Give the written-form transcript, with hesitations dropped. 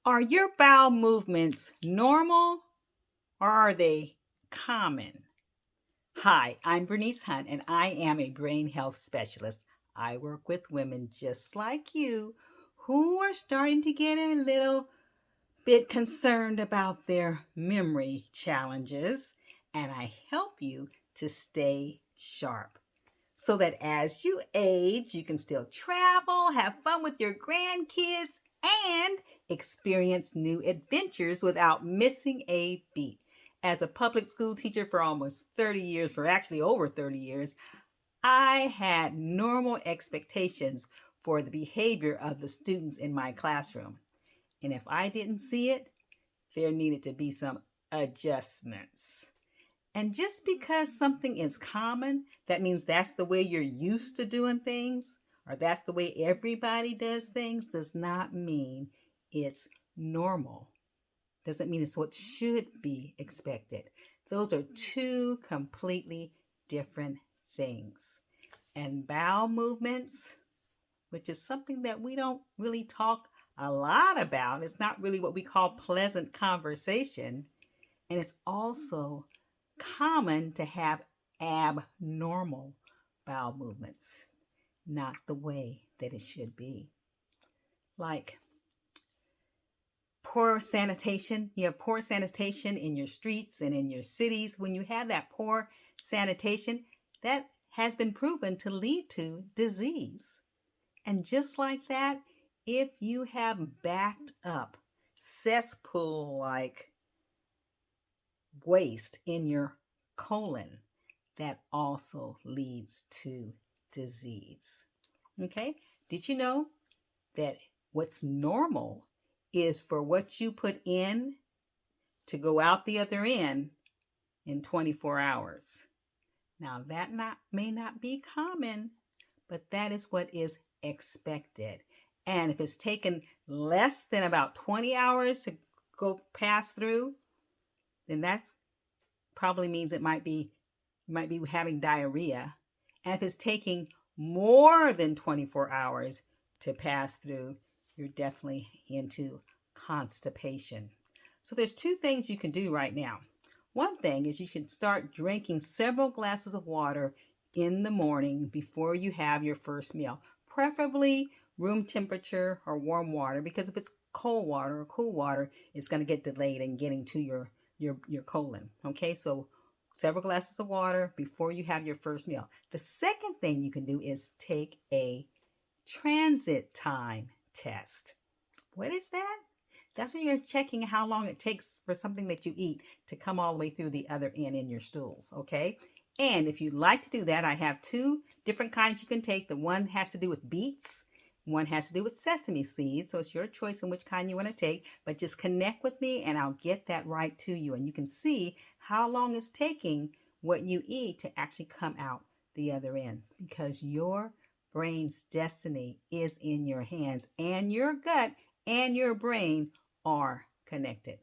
Are your bowel movements normal or are they common? Hi, I'm Bernice Hunt and I am a brain health specialist. I work with women just like you who are starting to get a little bit concerned about their memory challenges, and I help you to stay sharp so that as you age, you can still travel, have fun with your grandkids, and experience new adventures without missing a beat. As a public school teacher for almost 30 years, for actually over 30 years, I had normal expectations for the behavior of the students in my classroom. And if I didn't see it, there needed to be some adjustments. And just because something is common, that means that's the way you're used to doing things, or that's the way everybody does things, does not mean it's normal. Doesn't mean it's what should be expected. Those are two completely different things. And bowel movements, which is something that we don't really talk a lot about, it's not really what we call pleasant conversation. And it's also common to have abnormal bowel movements, not the way that it should be. Like poor sanitation. You have poor sanitation in your streets and in your cities. When you have that poor sanitation, that has been proven to lead to disease. And just like that, if you have backed up cesspool like waste in your colon, that also leads to disease. Okay? Did you know that what's normal is for what you put in to go out the other end in 24 hours? Now, that may not be common, but that is what is expected. And if it's taken less than about 20 hours to go pass through, then that's probably means you might be having diarrhea. And if it's taking more than 24 hours to pass through, you're definitely into constipation. So there's two things you can do right now. One thing is you can start drinking several glasses of water in the morning before you have your first meal, preferably room temperature or warm water, because if it's cold water or cool water, it's going to get delayed in getting to your colon. Okay, so several glasses of water before you have your first meal. The second thing you can do is take a transit time test. What is that? That's when you're checking how long it takes for something that you eat to come all the way through the other end in your stools, okay? And if you'd like to do that, I have two different kinds you can take. The one has to do with beets, one has to do with sesame seeds. So it's your choice in which kind you want to take, but just connect with me and I'll get that right to you. And you can see how long it's taking what you eat to actually come out the other end, because your brain's destiny is in your hands, and your gut and your brain are connected.